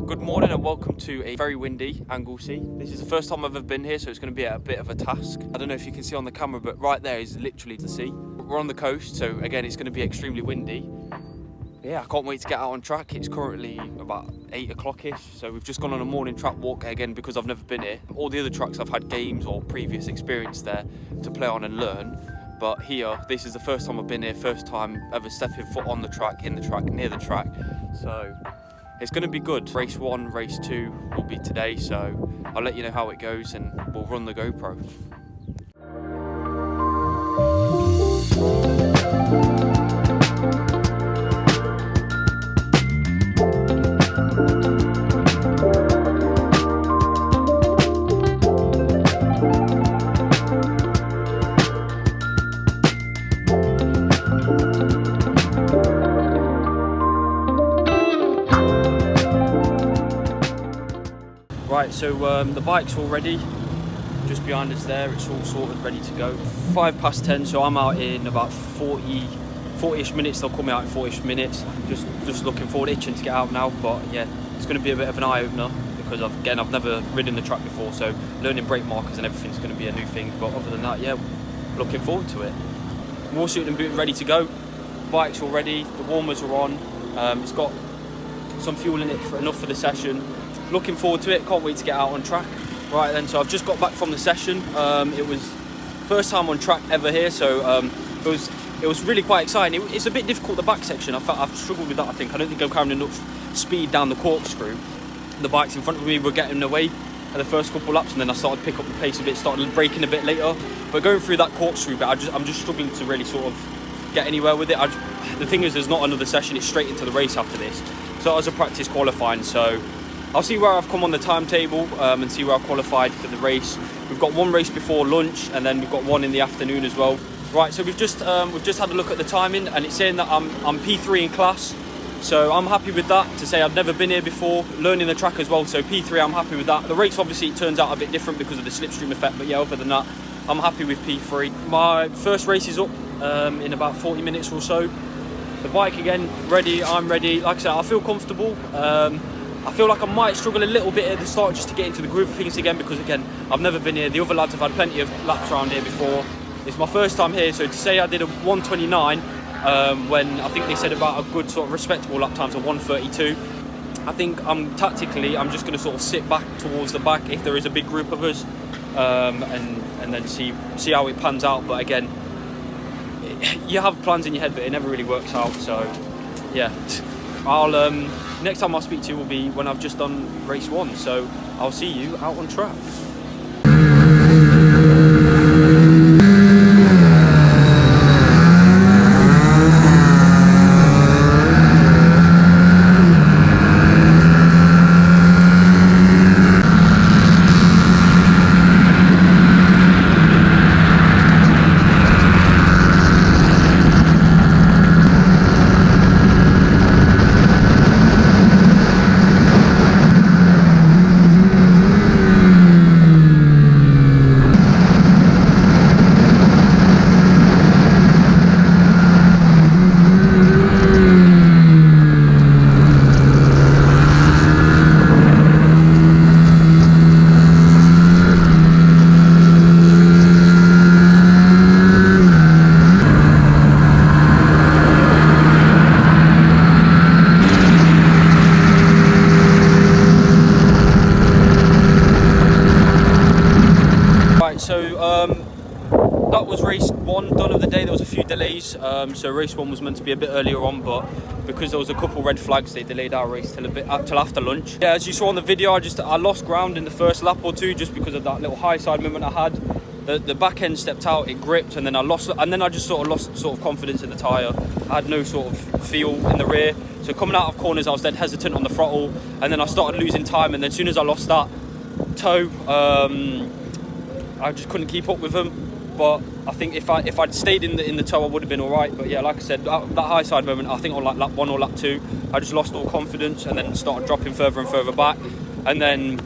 Good morning and welcome to a very windy Anglesey. This is the first time I've ever been here, so it's going to be a bit of a task. I don't know if you can see on the camera, but right there is literally the sea. We're on the coast, so again it's going to be extremely windy. Yeah, I can't wait to get out on track. It's currently about 8 o'clock-ish, so we've just gone on a morning track walk again because I've never been here. All the other tracks I've had games or previous experience there to play on and learn, but here, this is the first time I've been here, first time ever stepping foot on the track, in the track, near the track. So it's going to be good. Race 1, race 2 will be today, so I'll let you know how it goes and we'll run the GoPro. Right, so the bike's all ready, just behind us there, it's all sorted, ready to go. 10:05, so I'm out in about 40-ish minutes, they'll call me out in 40-ish minutes. Just looking forward, itching to get out now, but yeah, it's going to be a bit of an eye-opener because I've never ridden the track before, so learning brake markers and everything's going to be a new thing, but other than that, yeah, looking forward to it. More suit and boot ready to go, bike's all ready, the warmers are on, it's got some fuel in it enough for the session. Looking forward to it, can't wait to get out on track. Right then, so I've just got back from the session. It was first time on track ever here, so it was really quite exciting. It's a bit difficult, the back section. I've struggled with that, I think. I don't think I'm carrying enough speed down the corkscrew. The bikes in front of me were getting away at the first couple laps, and then I started to pick up the pace a bit, started braking a bit later. But going through that corkscrew bit, I'm just struggling to really sort of get anywhere with it. The thing is, there's not another session, it's straight into the race after this. So that was a practice qualifying, so I'll see where I've come on the timetable and see where I've qualified for the race. We've got one race before lunch and then we've got one in the afternoon as well. Right, so we've just had a look at the timing and it's saying that I'm P3 in class. So I'm happy with that, to say I've never been here before, learning the track as well, so P3 I'm happy with that. The race obviously it turns out a bit different because of the slipstream effect, but yeah, other than that, I'm happy with P3. My first race is up in about 40 minutes or so. The bike again, ready, I'm ready. Like I said, I feel comfortable. I feel like I might struggle a little bit at the start just to get into the groove of things again because again, I've never been here. The other lads have had plenty of laps around here before. It's my first time here, so to say I did a 1:29 when I think they said about a good sort of respectable lap times of 1:32. I think I'm just going to sort of sit back towards the back if there is a big group of us and then see how it pans out. But again, you have plans in your head, but it never really works out. So yeah, next time I'll speak to you will be when I've just done race 1. So I'll see you out on track. That was race 1 done of the day. There was a few delays, so race 1 was meant to be a bit earlier on, but because there was a couple red flags, they delayed our race till after lunch. Yeah, as you saw on the video, I lost ground in the first lap or two just because of that little high side movement I had. The back end stepped out, it gripped, and then I just sort of lost confidence in the tyre. I had no sort of feel in the rear, so coming out of corners I was dead hesitant on the throttle, and then I started losing time, and then as soon as I lost that toe, I just couldn't keep up with them. But I think if I'd stayed in the toe, I would have been all right. But yeah, like I said, that high side moment, I think on like lap 1 or lap 2, I just lost all confidence and then started dropping further and further back. And then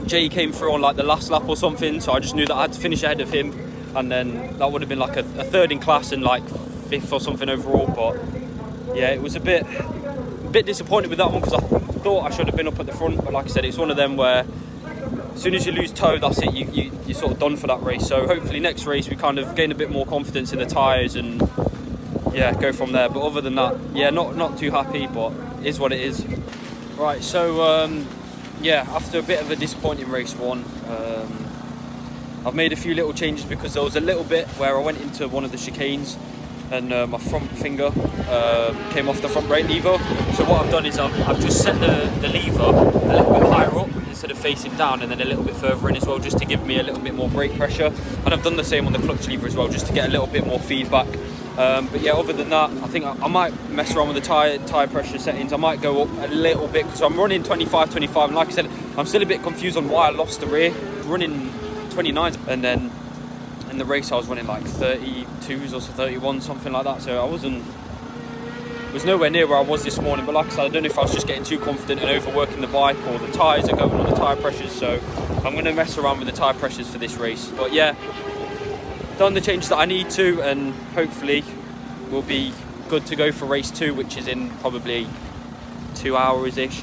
Jay came through on like the last lap or something, so I just knew that I had to finish ahead of him. And then that would have been like a third in class and like 5th or something overall. But yeah, it was a bit disappointed with that one because I thought I should have been up at the front, but like I said, it's one of them where as soon as you lose toe, that's it, you're sort of done for that race. So hopefully next race we kind of gain a bit more confidence in the tyres and yeah, go from there. But other than that, yeah, not too happy, but it is what it is. Right, so yeah, after a bit of a disappointing race one, I've made a few little changes because there was a little bit where I went into one of the chicanes and my front finger came off the front brake lever. So what I've done is I've just set the lever a little bit higher up instead of facing down, and then a little bit further in as well, just to give me a little bit more brake pressure. And I've done the same on the clutch lever as well, just to get a little bit more feedback. But yeah, other than that, I think I might mess around with the tyre pressure settings. I might go up a little bit because I'm running 25, and like I said, I'm still a bit confused on why I lost the rear. Running 29s, and then in the race I was running like 32s or 31, something like that. So I was nowhere near where I was this morning. But like I said, I don't know if I was just getting too confident and overworking the bike, or the tyres are going on the tyre pressures. So I'm going to mess around with the tyre pressures for this race. But yeah, done the changes that I need to, and hopefully we'll be good to go for race 2, which is in probably 2 hours ish.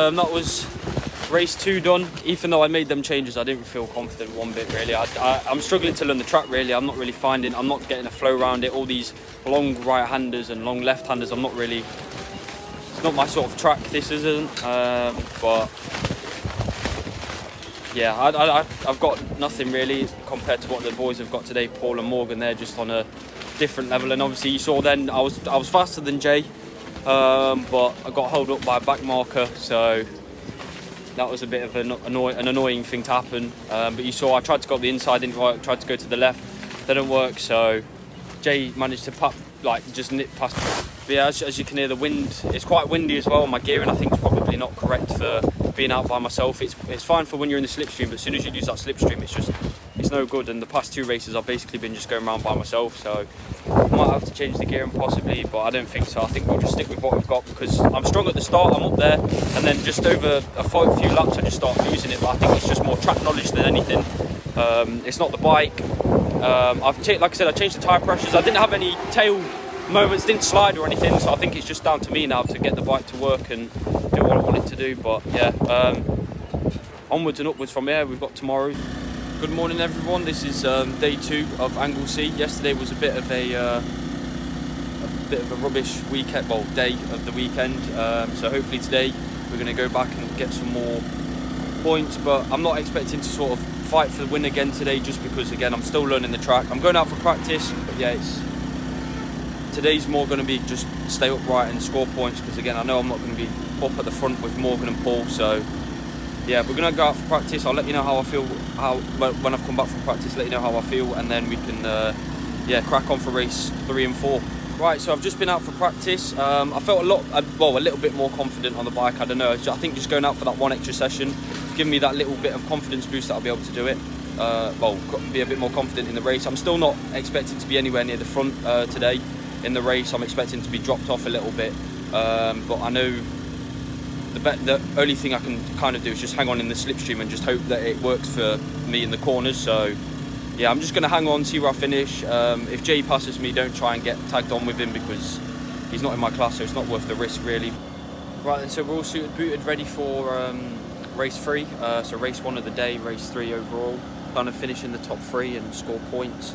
That was race 2 done. Even though I made them changes, I didn't feel confident one bit really. I'm struggling to learn the track really. I'm not getting a flow around it. All these long right-handers and long left-handers, it's not my sort of track, this isn't. But yeah, I've got nothing really compared to what the boys have got today. Paul and Morgan, they're just on a different level. And obviously you saw then I was faster than Jay. But I got held up by a back marker, so that was a bit of an annoying thing to happen. But you saw I tried to go up the inside, didn't work, tried to go to the left, that didn't work, so Jay managed to just nip past. But yeah, as you can hear, the wind, it's quite windy as well. My gearing I think is probably not correct for being out by myself. It's fine for when you're in the slipstream, but as soon as you lose that slipstream, it's no good. And the past 2 races I've basically been just going around by myself, so I might have to change the gearing possibly, but I don't think so. I think we'll just stick with what we've got, because I'm strong at the start, I'm up there, and then just over a few laps I just start losing it. But I think it's just more track knowledge than anything. It's not the bike. Like I said, I changed the tyre pressures. I didn't have any tail moments, didn't slide or anything, so I think it's just down to me now to get the bike to work and do what I want it to do. But yeah, onwards and upwards from here. We've got tomorrow. Good morning everyone, this is day 2 of Anglesey. Yesterday was a bit of a rubbish weekend, well, day of the weekend, so hopefully today we're going to go back and get some more points, but I'm not expecting to sort of fight for the win again today, just because again I'm still learning the track. I'm going out for practice, but yeah, today's more going to be just stay upright and score points, because again I know I'm not going to be up at the front with Morgan and Paul, so yeah, we're going to go out for practice. I'll let you know how I feel, when I've come back from practice, let you know how I feel, and then we can yeah, crack on for race 3 and 4. Right, so I've just been out for practice. I felt a little bit more confident on the bike. I don't know, I think just going out for that one extra session, give me that little bit of confidence boost that I'll be able to do it. well, be a bit more confident in the race. I'm still not expecting to be anywhere near the front today in the race. I'm expecting to be dropped off a little bit, but I know the only thing I can kind of do is just hang on in the slipstream and just hope that it works for me in the corners. So yeah, I'm just going to hang on, see where I finish. If Jay passes me, don't try and get tagged on with him because he's not in my class, so it's not worth the risk really. Right then, so we're all suited, booted, ready for race 3. So race 1 of the day, race 3 overall. Trying to finish in the top 3 and score points.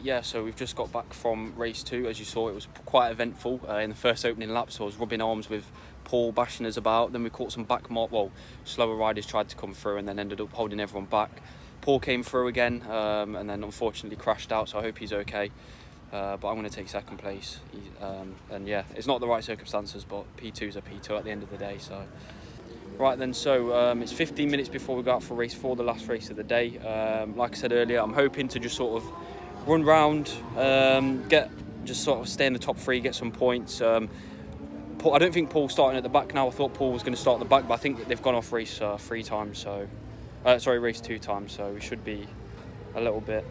Yeah, so we've just got back from race 2. As you saw, it was quite eventful in the first opening lap, so I was rubbing arms with Paul, bashing us about. Then we caught some slower riders tried to come through and then ended up holding everyone back. Paul came through again and then unfortunately crashed out, so I hope he's okay. But I'm going to take second place. And yeah, it's not the right circumstances, but P2's a P2 at the end of the day. So right then, so it's 15 minutes before we go out for race 4, the last race of the day. Like I said earlier, I'm hoping to just sort of run round, just sort of stay in the top 3, get some points. I don't think Paul's starting at the back now. I thought Paul was going to start at the back, but I think that they've gone off race 3 times, so race 2 times, so we should be a little bit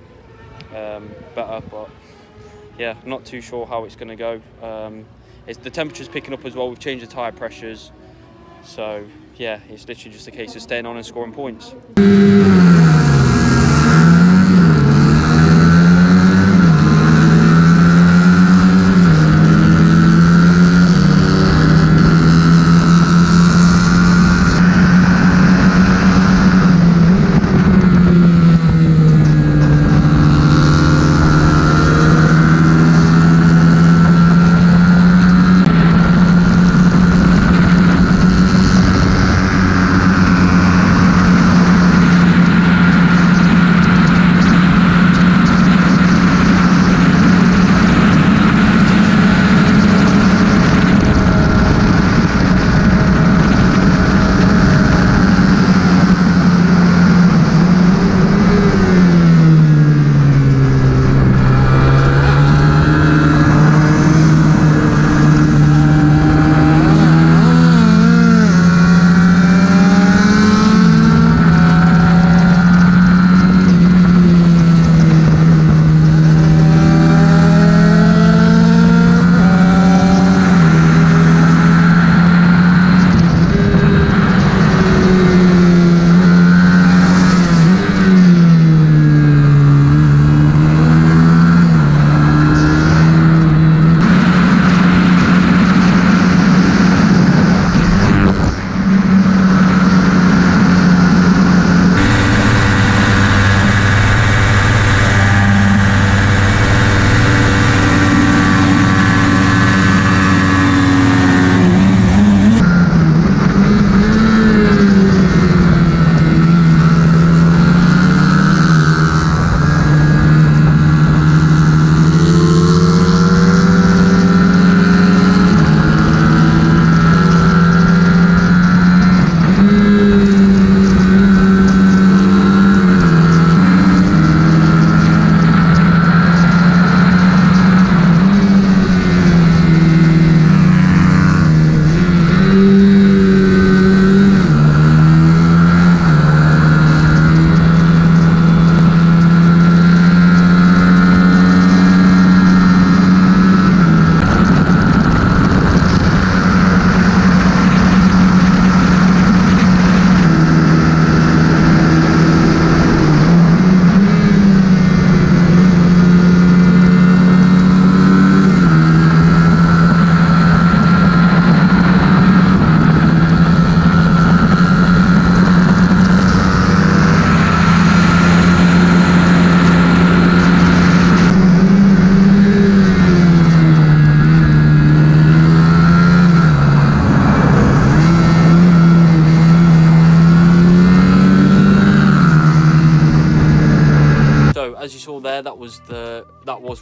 better. But yeah, not too sure how it's going to go. The temperature's picking up as well. We've changed the tyre pressures, so yeah, it's literally just a case of staying on and scoring points.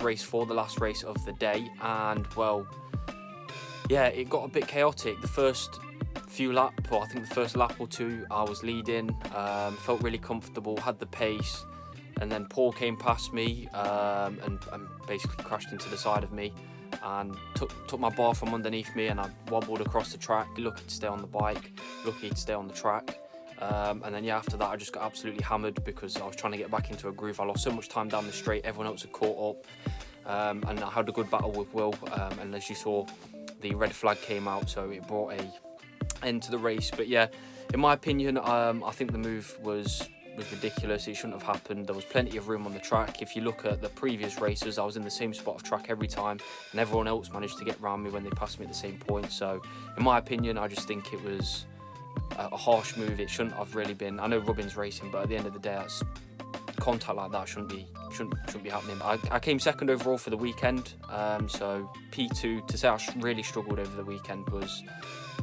race 4, the last race of the day, and well, yeah, it got a bit chaotic. The first few laps, or I think the first lap or two, I was leading, felt really comfortable, had the pace, and then Paul came past me and basically crashed into the side of me and took my bar from underneath me, and I wobbled across the track, lucky to stay on the bike, lucky to stay on the track. And then yeah, after that I just got absolutely hammered because I was trying to get back into a groove. I lost so much time down the straight, everyone else had caught up, and I had a good battle with Will, and as you saw, the red flag came out, so it brought a end to the race. But yeah, in my opinion, I think the move was ridiculous. It shouldn't have happened. There was plenty of room on the track. If you look at the previous races, I was in the same spot of track every time, and everyone else managed to get around me when they passed me at the same point. So in my opinion, I just think it was a harsh move. It shouldn't have really been. I know Rubin's racing, but at the end of the day, that's contact like that shouldn't be happening. I came second overall for the weekend, so P2, to say I really struggled over the weekend, was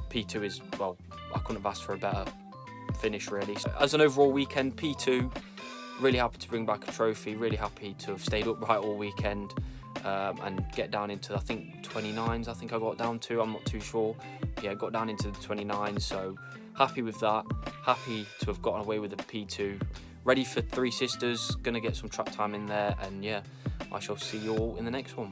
P2 is, well, I couldn't have asked for a better finish really. So as an overall weekend, P2, really happy to bring back a trophy, really happy to have stayed upright all weekend, and get down into, I think 29s I think I got down to, I'm not too sure. Yeah, got down into the 29s, so happy with that, happy to have gotten away with the P2. Ready for Three Sisters, gonna get some track time in there, and yeah, I shall see you all in the next one.